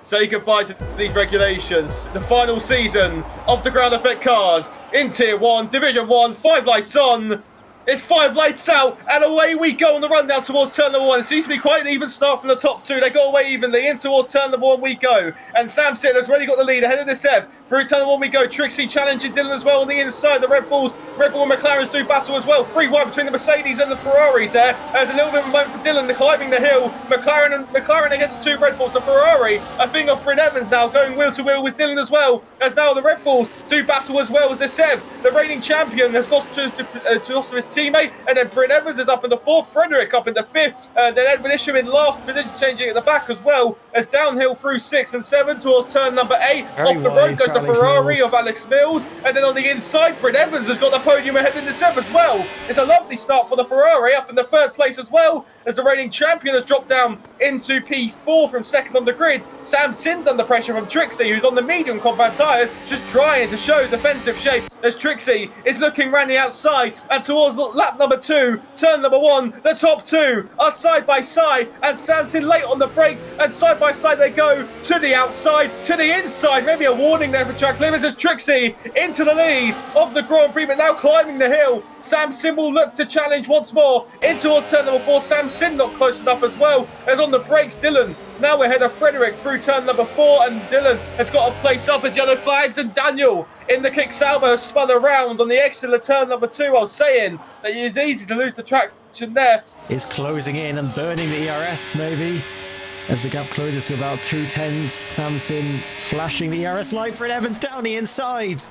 say goodbye to these regulations. The final season of the ground effect cars in Tier 1, Division 1, 5 lights on. It's 5 lights out, and away we go on the run down towards turn number 1. It seems to be quite an even start from the top two. They go away evenly. In towards turn number 1 we go. And Sam Sin has already got the lead ahead of the Seb. Through turn number 1 we go. Trixie challenging Dylan as well on the inside. The Red Bull and McLarens do battle as well. 3-1 between the Mercedes and the Ferraris there. There's a little bit of a moment for Dylan climbing the hill. McLaren against the 2 Red Bulls. The Ferrari, a thing of Bryn Evans now going wheel to wheel with Dylan as well. As now the Red Bulls do battle as well as the Seb. The reigning champion has lost to his teammate. And then Bryn Evans is up in the 4th, Frederick up in the 5th, then Edwin Isham in last, position changing at the back as well, as downhill through 6 and 7 towards turn number 8. Off the road goes the Ferrari of Alex Mills, and then on the inside, Bryn Evans has got the podium ahead in the 7th as well. It's a lovely start for the Ferrari, up in the 3rd place as well, as the reigning champion has dropped down into P4 from 2nd on the grid. Sam Sin's under pressure from Trixie, who's on the medium compound tyres, just trying to show defensive shape, as Trixie is looking around the outside, and towards lap number 2, turn number 1, the top 2 are side by side, and Samson late on the brakes, and side by side they go to the outside, to the inside. Maybe a warning there for track limits as Trixie into the lead of the Grand Prix, but now climbing the hill. Samson will look to challenge once more in towards turn number 4. Samson not close enough as well, as on the brakes Dylan now ahead of Frederick through turn number 4, and Dylan has got a place up as yellow flags, and Daniel in the kick salvo has spun around on the exit of turn number 2. I was saying that it is easy to lose the traction there. Is closing in and burning the ERS maybe as the gap closes to about 2 tenths. Samson flashing the ERS light. Bryn Evans down the inside.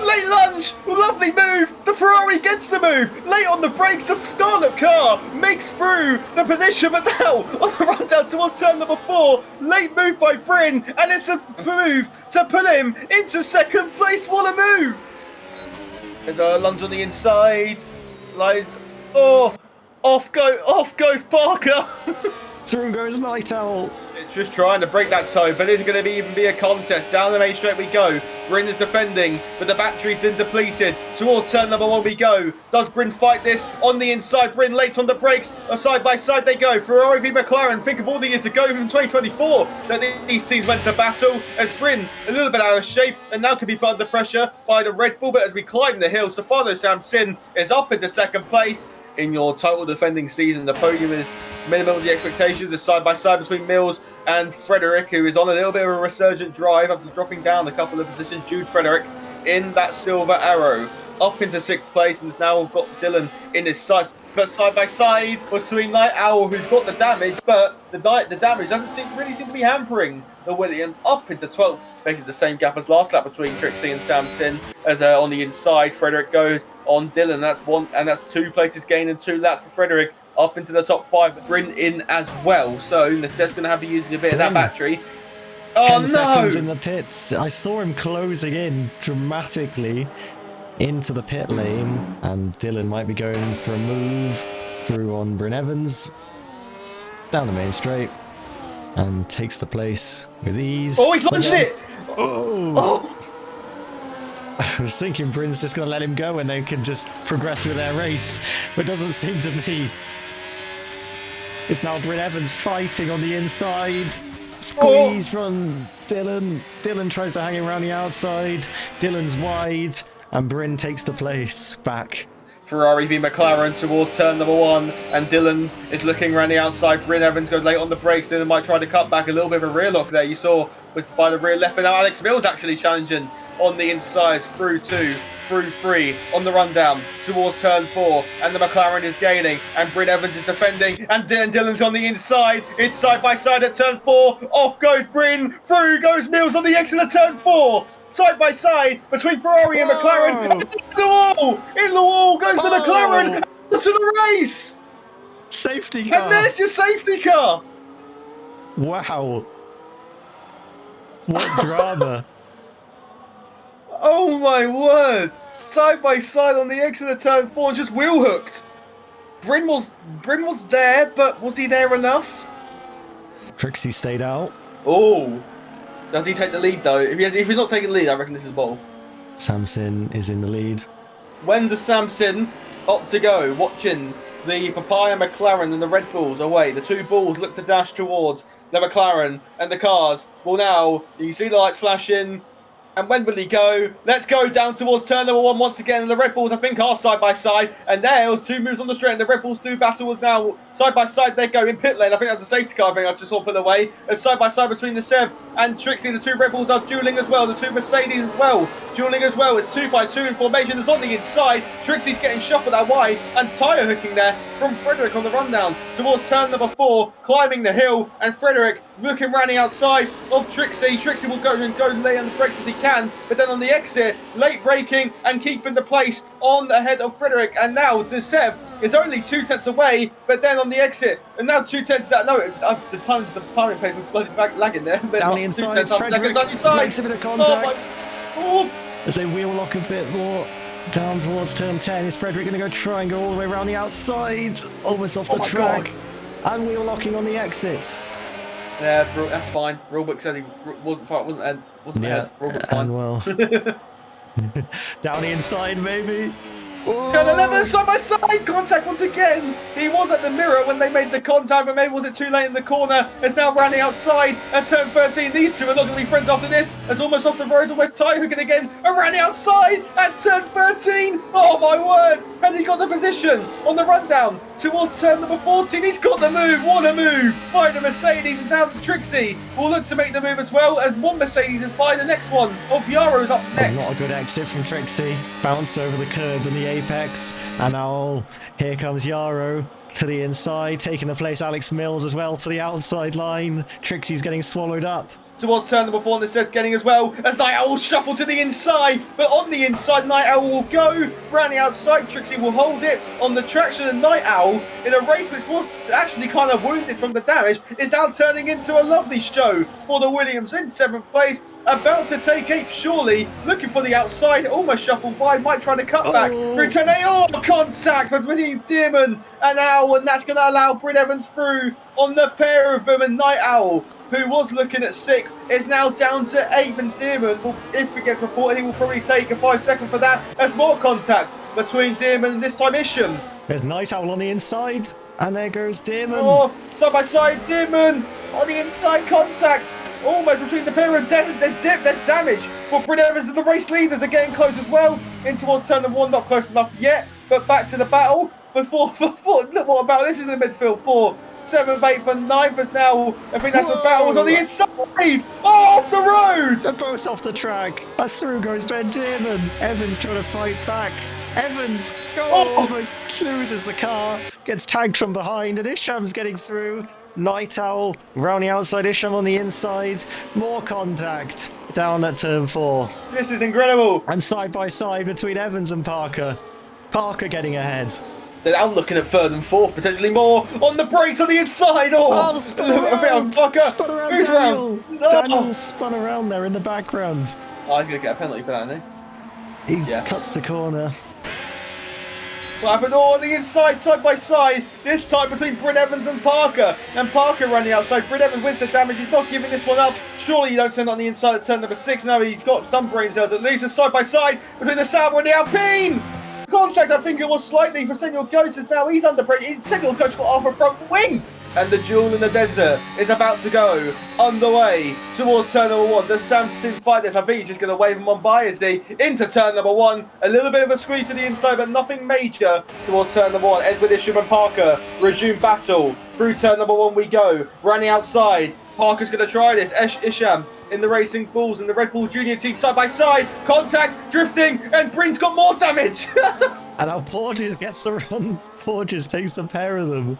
Late lunge, lovely move. The Ferrari gets the move. Late on the brakes, the Scarlet car makes through the position, but now on the run down towards turn number 4, late move by Bryn, and it's a move to pull him into 2nd place. What a move! There's a lunge on the inside. Lights. Oh, off goes Parker. Through goes Night Owl. It's just trying to break that toe, but is it going to even be a contest? Down the main straight we go. Bryn is defending, but the battery's been depleted. Towards turn number 1 we go. Does Bryn fight this? On the inside, Bryn late on the brakes. Side by side they go. Ferrari v McLaren. Think of all the years ago from 2024 that these teams went to battle. As Bryn a little bit out of shape and now can be put under pressure by the Red Bull. But as we climb the hill, Stefano Samsin is up into 2nd place. In your total defending season, the podium is minimum of the expectations. The side by side between Mills and Frederick, who is on a little bit of a resurgent drive after dropping down a couple of positions. Jude Frederick in that silver arrow up into 6th place, and has now got Dylan in his sights. But side by side between Night Owl, who's got the damage, but the damage doesn't really seem to be hampering the Williams, up into 12th. Basically the same gap as last lap between Trixie and Samson. As on the inside, Frederick goes on Dylan. That's 2 places gained and 2 laps for Frederick. Up into the top 5, Bryn in as well. So Naseb's going to have to use a bit of that battery. Oh 10 no! seconds in the pits. I saw him closing in dramatically into the pit lane, and Dylan might be going for a move through on Bryn Evans down the main straight and takes the place with ease. Oh, he's lunged it! Oh. I was thinking Bryn's just going to let him go and they can just progress with their race, but it doesn't seem to be. It's now Bryn Evans fighting on the inside. Squeeze from Dylan. Dylan tries to hang him around the outside. Dylan's wide, and Bryn takes the place back. Ferrari v McLaren towards turn number 1, and Dylan is looking around the outside. Bryn Evans goes late on the brakes. Dylan might try to cut back. A little bit of a rear lock there. You saw was by the rear left, but now Alex Mills actually challenging on the inside through 2, through 3 on the rundown towards turn 4, and the McLaren is gaining, and Bryn Evans is defending, and Dylan's on the inside. It's side by side at turn 4. Off goes Bryn, through goes Mills on the exit of turn 4. Side by side between Ferrari and McLaren. In the wall goes the McLaren to the race. Safety car. And there's your safety car. Wow. What drama. Oh my word. Side by side on the exit of turn 4 and just wheel hooked. Bryn was there, but was he there enough? Trixie stayed out. Oh. Does he take the lead though? If he's not taking the lead, I reckon this is ball. Samson is in the lead. When does Samson opt to go? Watching the Papaya McLaren and the Red Bulls away. The 2 Bulls look to dash towards the McLaren and the cars will now, you can see the lights flashing. And when will he go? Let's go down towards turn number 1 once again. And the Red Bulls, I think, are side by side. And there's 2 moves on the straight. And the Red Bulls do battle now side by side. They go in pit lane. I think that's a safety car. I think I just saw put away. And side by side between the Sev and Trixie. The 2 Red Bulls are dueling as well. The 2 Mercedes as well. Dueling as well. It's 2 by 2 in formation. It's on the inside. Trixie's getting shuffled that wide. And tyre hooking there from Frederick on the rundown towards turn number 4. Climbing the hill. And Frederick looking round the outside of Trixie. Trixie will go and go late on the brakes as he can. But then on the exit, late braking and keeping the place on ahead of Frederick. And now the Sev is only 2 tenths away, but then on the exit, and now 2 tenths that, no, the timing pace was bloody lagging there. But down the inside, Frederick makes a bit of contact. As they wheel lock a bit more down towards turn 10, is Frederick going to go try and go all the way around the outside, almost off the track, and wheel locking on the exit. Yeah, that's fine. Rulebook said he wasn't ahead. Rulebook fine. Well, down the inside, maybe. Turn 11, side by side, contact once again. He was at the mirror when they made the contact, but maybe was it too late in the corner? It's now running outside at turn 13. These 2 are not going to be friends after this. It's almost off the road. Almost tie hooking again. And running outside at turn 13. Oh my word! And he got the position on the rundown towards turn number 14. He's got the move. What a move by the Mercedes. And now Trixie will look to make the move as well. And one Mercedes is by the next one. Obiaro is up next. Not a good exit from Trixie. Bounced over the curb in the apex. And now here comes Yaro to the inside, taking the place Alex Mills as well to the outside line. Trixie's getting swallowed up. Towards turn number 4 on the set getting as well as Night Owl will shuffle to the inside, but on the inside Night Owl will go round the outside. Trixie will hold it on the traction, and Night Owl in a race which was actually kind of wounded from the damage is now turning into a lovely show for the Williams in 7th place. About to take 8th, surely looking for the outside, almost shuffled wide, might try to cut back. Return contact between Dearman and Owl, and that's going to allow Bryn Evans through on the pair of them. And Night Owl, who was looking at 6th, is now down to 8th, and Dearman, if it gets reported, he will probably take a 5-second for that. There's more contact between Dearman and this time Isham. There's Night Owl on the inside, and there goes Dearman. Oh, side by side, Dearman on the inside, contact. Almost between the pair of there's damage for Bryn Evans, and the race leaders are getting close as well in towards turn number 1. Not close enough yet, but back to the battle. Look what about this is in the midfield. 4, 7th, 8th, and 9th is now. I think that's the battle was on the inside. Oh, off the road! They're both off the track. And through goes Ben Dearman. Evans trying to fight back. Evans almost loses the car, gets tagged from behind, and Isham's getting through. Night Owl round the outside, Isham on the inside. More contact down at turn 4. This is incredible. And side by side between Evans and Parker. Parker getting ahead. They're now looking at 3rd and 4th, potentially more on the brakes on the inside. Spun around. Spun around Who's Daniel. around? Daniel spun around there in the background. Oh, he's going to get a penalty for that, isn't he? He cuts the corner. What happened? On the inside, side by side, this time between Bryn Evans and Parker. And Parker running outside. Bryn Evans with the damage. He's not giving this one up. Surely you don't send on the inside at turn number 6. No, he's got some brain cells at least. Side by side between the Sauber and the Alpine. Contact, I think it was slightly for Senor Ghost, as now he's under pressure. Senor Ghost got off a front wing. And the duel in the desert is about to go underway towards turn number 1. The Sam didn't fight this. I think he's just going to wave him on by, is he? Into turn number 1. A little bit of a squeeze to the inside, but nothing major towards turn number 1. Edward Isham and Parker resume battle. Through turn number 1 we go. Running outside. Parker's going to try this. Isham in the Racing Bulls and the Red Bull Junior team side by side. Contact, drifting, and Bryn's got more damage. And now Porges gets the run. Porges takes the pair of them.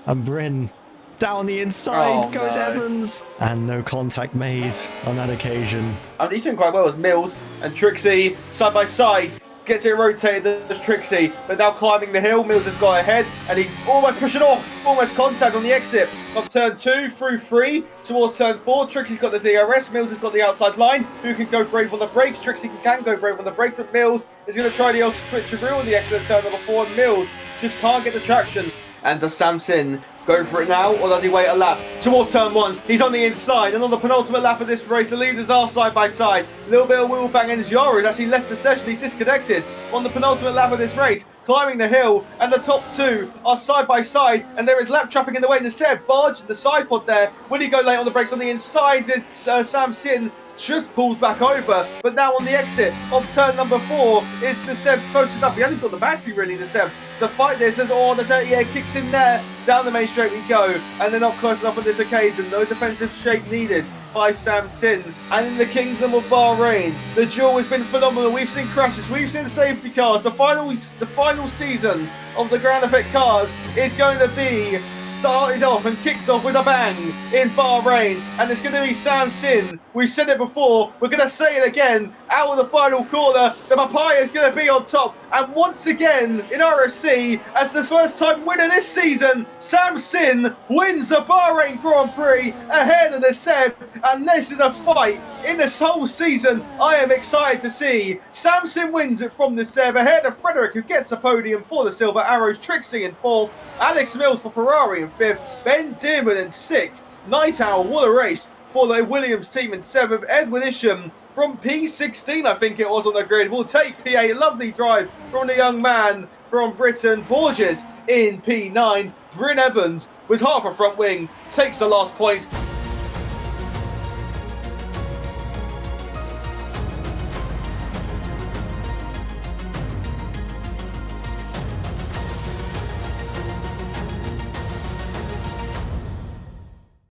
And Bryn down the inside goes Evans. And no contact made on that occasion. And he's doing quite well as Mills and Trixie side by side. Gets it rotated as Trixie, but now climbing the hill. Mills has got ahead, and he's almost pushing off. Almost contact on the exit of turn 2 through 3 towards turn 4. Trixie's got the DRS. Mills has got the outside line. Who can go brave on the brakes? Trixie can go brave on the brakes, but Mills is going to try the old switch of real on the exit of turn number 4. And Mills just can't get the traction. And does Samson go for it now, or does he wait a lap towards turn 1? He's on the inside, and on the penultimate lap of this race, the leaders are side by side. A little bit of wheel bang, and Yara has actually left the session. He's disconnected on the penultimate lap of this race. climbing the hill, and the top two are side by side, and there is lap traffic in the way. Naseb barged the side pod there. Will he go late on the brakes on the inside? Sam Sin just pulls back over, but now on the exit of turn number 4 is Naseb close enough. He hasn't got the battery really, Naseb, to fight this, as the dirty air kicks in there. Down the main straight we go, and they're not close enough on this occasion. No defensive shake needed by Sam Sin. And in the Kingdom of Bahrain, the duel has been phenomenal. We've seen crashes, we've seen safety cars. The final season of the Ground Effect Cars is going to be started off and kicked off with a bang in Bahrain, and it's going to be Sam Sin. We've said it before, we're going to say it again. Out of the final corner, the papaya is going to be on top, and once again in RFC, as the first time winner this season, Sam Sin wins the Bahrain Grand Prix ahead of Naseb, and this is a fight in this whole season I am excited to see. Sam Sin wins it from Naseb ahead of Frederick, who gets a podium for the Silver Arrows, Trixie in 4th, Alex Mills for Ferrari in 5th, Ben Dearman in 6th, Night Owl, what a race for the Williams team in 7th, Edwin Isham from P16, I think it was on the grid, will take P8, lovely drive from the young man from Britain, Borges in P9, Bryn Evans with half a front wing takes the last point.